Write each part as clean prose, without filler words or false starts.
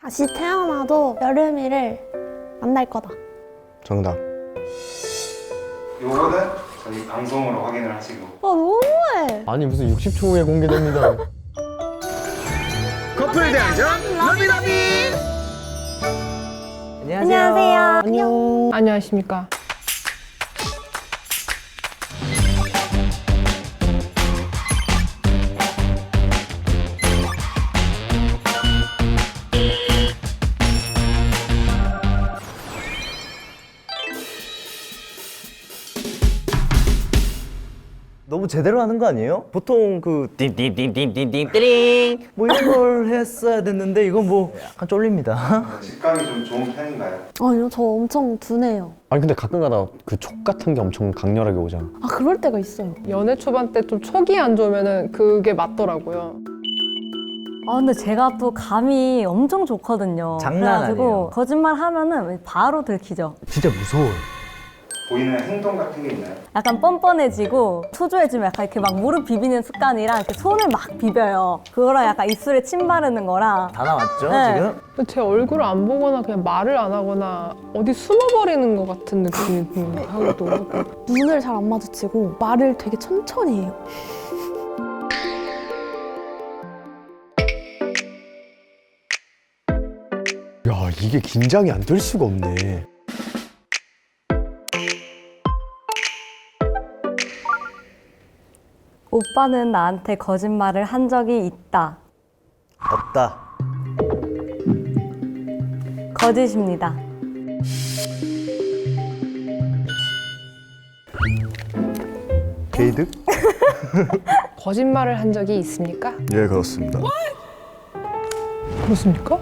다시 태어나도 여름이를 만날 거다. 정답. 요거는 저희 방송으로 확인을 하시고. 너무해. 아니 무슨 60초 후에 공개됩니다. 커플 대항전 러비러비. 안녕하세요. 안녕. 안녕하십니까. 너무 제대로 하는 거 아니에요? 보통 그 띵띵띵띵띵띵띵 뭐 이런 걸 했어야 됐는데 이건 뭐 약간 쫄립니다. 식감이 좀 좋은 편인가요? 아니요, 저 엄청 둔해요. 아니 근데 가끔가다 그 촉 같은 게 엄청 강렬하게 오잖아. 아, 그럴 때가 있어요. 연애 초반 때 좀 촉이 안 좋으면은 그게 맞더라고요. 아 근데 제가 또 감이 엄청 좋거든요. 장난 그래가지고 아니에요. 거짓말 하면은 바로 들키죠. 진짜 무서워요. 보이는 행동 같은 게 있나요? 약간 뻔뻔해지고 초조해지면 약간 이렇게 막 무릎 비비는 습관이랑 이렇게 손을 막 비벼요. 그거랑 약간 입술에 침 바르는 거랑 다 나왔죠 네. 지금? 근데 제 얼굴을 안 보거나 그냥 말을 안 하거나 어디 숨어버리는 것 같은 느낌이 하고도. 눈을 잘 안 마주치고 말을 되게 천천히 해요. 야 이게 긴장이 안 될 수가 없네. 오빠는 나한테 거짓말을 한 적이 있다. 없다. 거짓입니다. 게이득? 거짓말을 한 적이 있습니까? 예, 그렇습니다. 그렇습니까?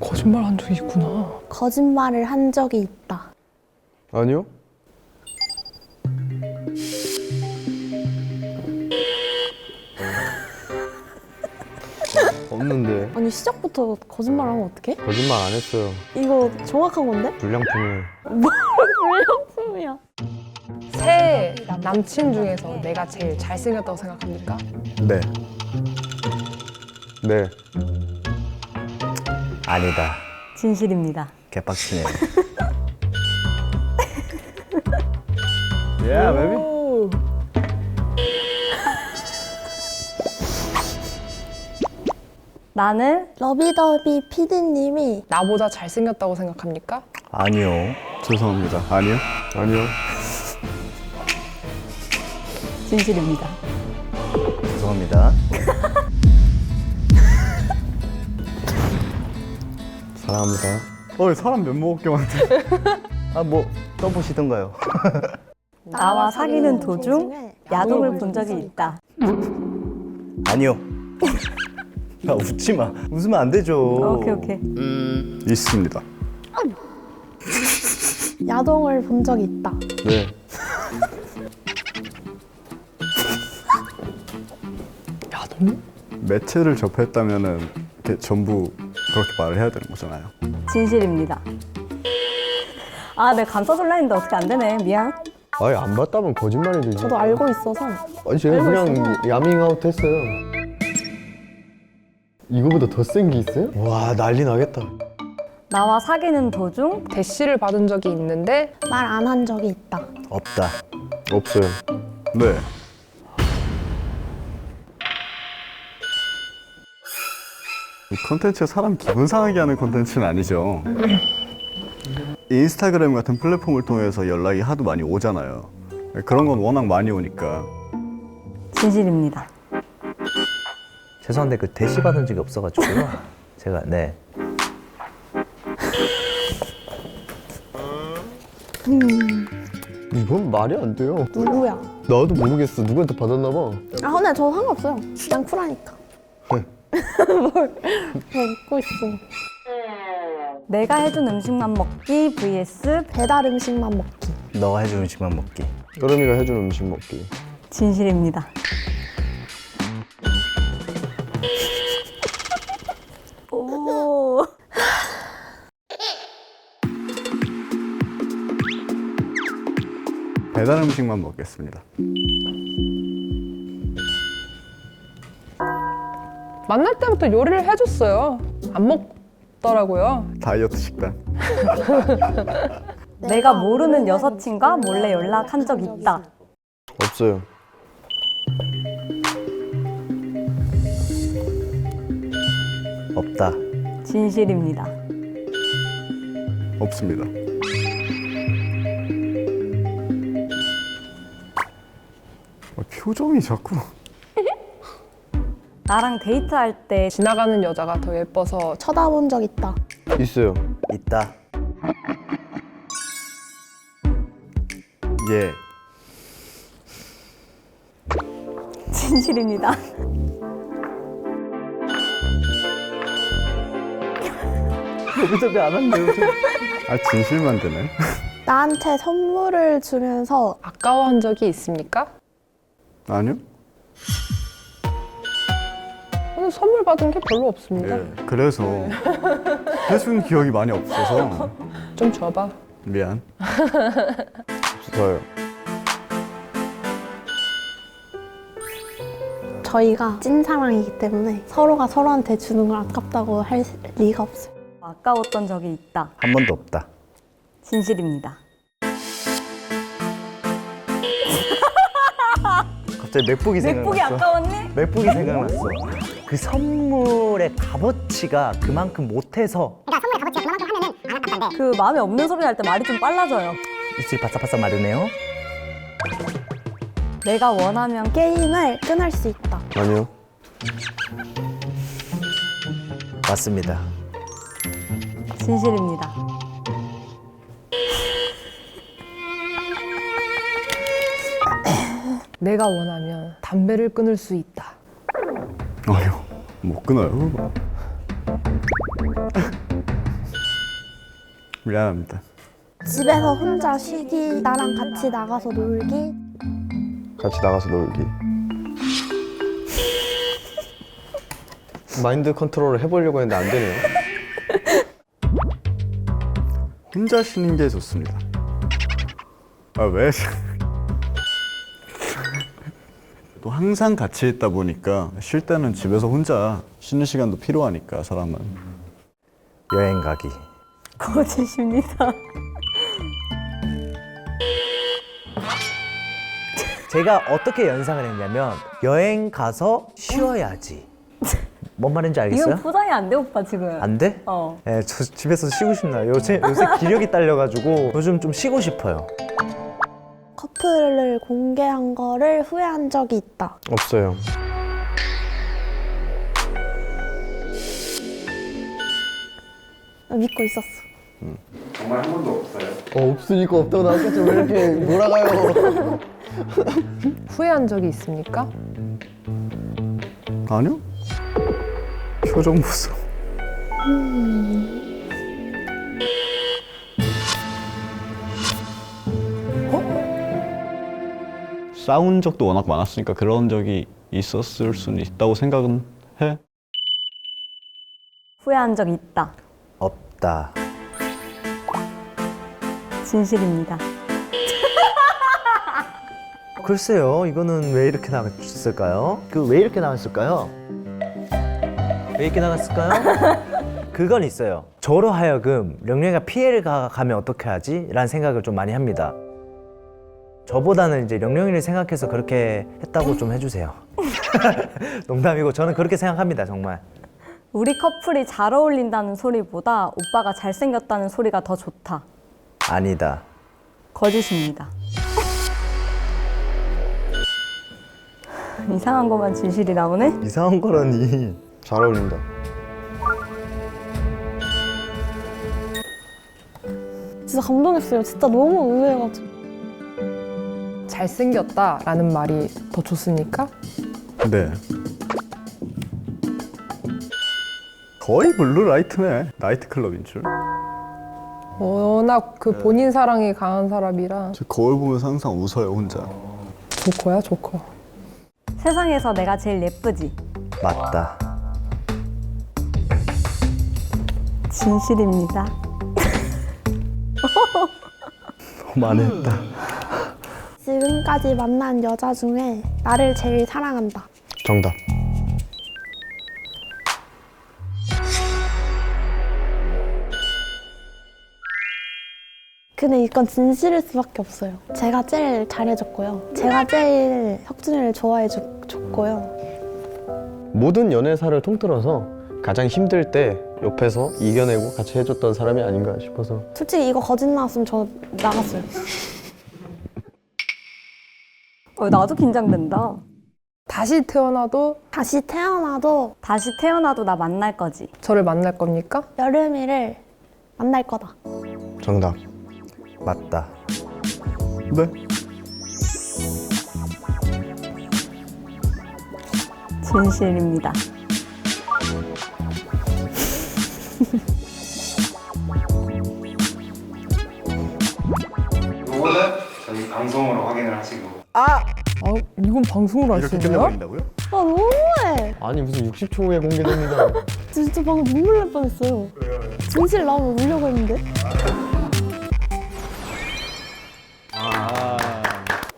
거짓말 한 적이 있구나. 거짓말을 한 적이 있다. 아니요? 없는데. 아니, 시작부터 거짓말하면 어떡해? 거짓말 안 했어요. 이거 정확한 건데? 불량품을. 불량품이야. 새 남친 중에서 내가 제일 잘생겼다고 생각합니까? 네. 네. 아니다. 진실입니다. 개빡치네. Yeah, baby. 나는 러비더비 PD님이 나보다 잘생겼다고 생각합니까? 아니요. 죄송합니다. 아니요. 아니요. 진실입니다. 죄송합니다. 사랑합니다. 사람 면목 없게 만들. 아 뭐 떠보시던가요. 나와 사귀는 도중 야동을 본 적이 있다. 아니요. 야 웃지 마. 웃으면 안 되죠. 오케이. 있습니다. 야동을 본 적이 있다. 네. 야동? 매체를 접했다면은 이렇게 전부 그렇게 말을 해야 되는 거잖아요. 진실입니다. 아, 내가 감싸줄라 했는데 어떻게 안 되네. 미안. 아니 안 봤다면 거짓말이 되지. 저도 알고 있어서. 아니 제가 알고 그냥 있어서. 야밍아웃 했어요. 이거보다 더 센 게 있어요? 와 난리 나겠다. 나와 사귀는 도중 대시를 받은 적이 있는데 말 안 한 적이 있다. 없다. 없어요. 네. 이 콘텐츠가 사람 기분 상하게 하는 콘텐츠는 아니죠. 인스타그램 같은 플랫폼을 통해서 연락이 하도 많이 오잖아요. 그런 건 워낙 많이 오니까. 진실입니다. 죄송한데 그 대시 받은 적이 없어가지고요. 제가 네. 이건 말이 안 돼요. 누구야? 나도 모르겠어. 누구한테 받았나 봐. 아, 근데 저 상관없어요. 그냥 쿨하니까. 뭘 웃고 있어. 내가 해준 음식만 먹기 vs 배달 음식만 먹기. 너가 해준 음식만 먹기. 여름이가 해준 음식 먹기. 진실입니다. 오. 배달 음식만 먹겠습니다. 만날 때부터 요리를 해줬어요. 안 먹더라고요. 다이어트 식단. 내가 모르는 여사친과 몰래 연락한 적 있다. 없어요. 없다. 진실입니다. 없습니다. 표정이 자꾸. 나랑 데이트할 때 지나가는 여자가 더 예뻐서 쳐다본 적 있다. 있어요. 있다. 예. 진실입니다. 여기서 왜 안 한대요? 아 진실만 되네. 나한테 선물을 주면서 아까워한 적이 있습니까? 아니요. 저는 선물 받은 게 별로 없습니다. 예. 그래서 해준 기억이 많이 없어서 좀 줘봐. 미안. 좋아요. 저희가 찐사랑이기 때문에 서로가 서로한테 주는 걸 아깝다고 할 리가 없어요. 아까웠던 적이 있다. 한 번도 없다. 진실입니다. 갑자기 맥북이 맥북이 생각났어. 아까웠니? 맥북이 생각났어. 그 선물의 값어치가 그만큼 못해서 그 마음에 없는 소리 할 때 말이 좀 빨라져요. 입술이 바싹바싹 마르네요. 내가 원하면 게임을 끊을 수 있다. 아니요. 맞습니다. 진실입니다. 내가 원하면 담배를 끊을 수 있다. 아니요. 못 끊어요. 미안합니다. 집에서 혼자 쉬기, 나랑 같이 나가서 놀기. 같이 나가서 놀기. 마인드 컨트롤을 해보려고 했는데 안 되네요. 혼자 쉬는 게 좋습니다. 아 왜? 또 항상 같이 있다 보니까 쉴 때는 집에서 혼자 쉬는 시간도 필요하니까 사람은. 여행 가기. 거짓입니다. 제가 어떻게 연상을 했냐면 여행 가서 쉬어야지. 뭔 말인지 알겠어요? 이건 포장이 안 돼, 오빠 지금. 안 돼? 어. 네, 저 집에서 쉬고 싶나요? 요새 기력이 딸려가지고 요즘 좀 쉬고 싶어요. 커플을 공개한 거를 후회한 적이 있다. 없어요. 믿고 있었어. 정말 한 번도 없어요. 없으니까 없다고 나왔겠지. 왜 이렇게 몰아가요? 후회한 적이 있습니까? 아니요? 표정 보소. 싸운 적도 워낙 많았으니까 그런 적이 있었을 수는 있다고 생각은 해. 후회한 적 있다. 없다. 진실입니다. 글쎄요, 이거는 왜 이렇게 나갔을까요? 왜 이렇게 나갔을까요? 왜 이렇게 나갔을까요? 그건 있어요. 저로 하여금 령령이가 피해를 가면 어떻게 하지? 라는 생각을 좀 많이 합니다. 저보다는 이제 령령이를 생각해서 그렇게 했다고 좀 해주세요. 농담이고 저는 그렇게 생각합니다, 정말. 우리 커플이 잘 어울린다는 소리보다 오빠가 잘생겼다는 소리가 더 좋다. 아니다. 거짓입니다. 이상한 것만 진실이 나오네? 이상한 거라니. 잘 어울린다. 진짜 감동했어요. 진짜 너무 의외해가지고. 잘생겼다라는 말이 더 좋습니까? 네. 거의 블루라이트네. 나이트클럽인 줄. 워낙 그 본인 사랑이 강한 사람이라 저 거울 보면서 항상 웃어요, 혼자. 조커야 조커. 세상에서 내가 제일 예쁘지? 맞다. 진실입니다. 너무 많이 했다. 지금까지 만난 여자 중에 나를 제일 사랑한다. 정답. 근데 이건 진실일 수밖에 없어요. 제가 제일 잘해줬고요. 제가 제일 혁준이를 좋아해줬고요. 모든 연애사를 통틀어서 가장 힘들 때 옆에서 이겨내고 같이 해줬던 사람이 아닌가 싶어서. 솔직히 이거 거짓 나왔으면 저 나갔어요. 나도 긴장된다. 다시 태어나도 다시 태어나도 다시 태어나도 나 만날 거지. 저를 만날 겁니까? 여름이를 만날 거다. 정답. 맞다. 네. 진실입니다. 요거는 저희 방송으로 확인을 하시고 아 이건 방송으로 할 수 이렇게 있나요? 끝내버린다고요? 아 너무해. 아니 무슨 60초 후에 공개됩니다. 진짜 방금 눈물 날 뻔했어요. 진실 나오면 울려고 했는데.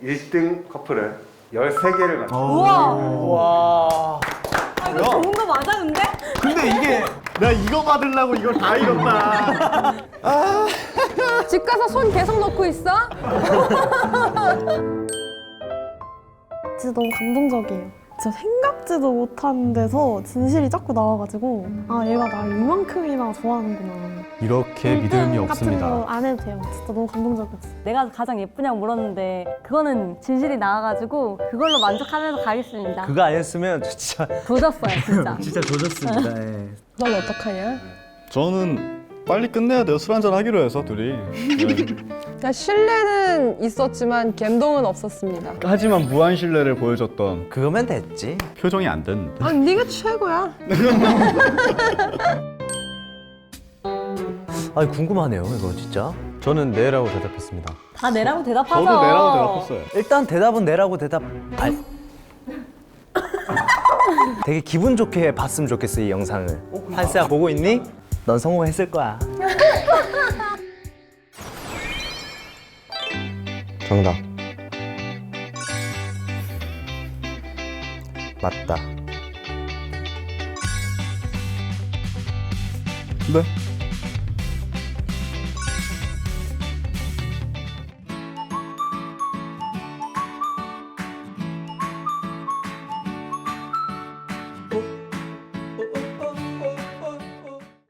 1등 커플은 13개를 맞췄어요. 와. 이거 좋은 거 맞아 근데? 근데 이게 나 이거 받으려고 이걸 다 잃었다. 집 가서 손 계속 넣고 있어? 진짜 너무 감동적이에요. 진짜 생각지도 못한 데서 진실이 자꾸 나와가지고 아 얘가 날 이만큼이나 좋아하는구나. 이렇게 믿음이 없습니다. 같은 거 안 해도 돼요. 진짜 너무 감동적이었어. 내가 가장 예쁘냐고 물었는데 그거는 진실이 나와가지고 그걸로 만족하면서 가겠습니다. 그거 아니었으면 진짜 조졌어요 진짜. 진짜 조졌습니다. 예. 넌 어떡하냐? 저는 빨리 끝내야 돼요. 술 한잔 하기로 해서 둘이. 네. 야, 신뢰는 있었지만 감동은 없었습니다. 하지만 무한 신뢰를 보여줬던 그거면 됐지. 표정이 안 됐는데. 아, 네가 최고야. 아니 궁금하네요 이거 진짜. 저는 네라고 대답했습니다. 다 내라고 대답하죠. 저도 내라고 대답했어요. 일단 대답은 내라고 대답. 되게 기분 좋게 봤으면 좋겠어 이 영상을. 한스야 보고 있니? 넌 성공했을 거야. 정답. 맞다. 네.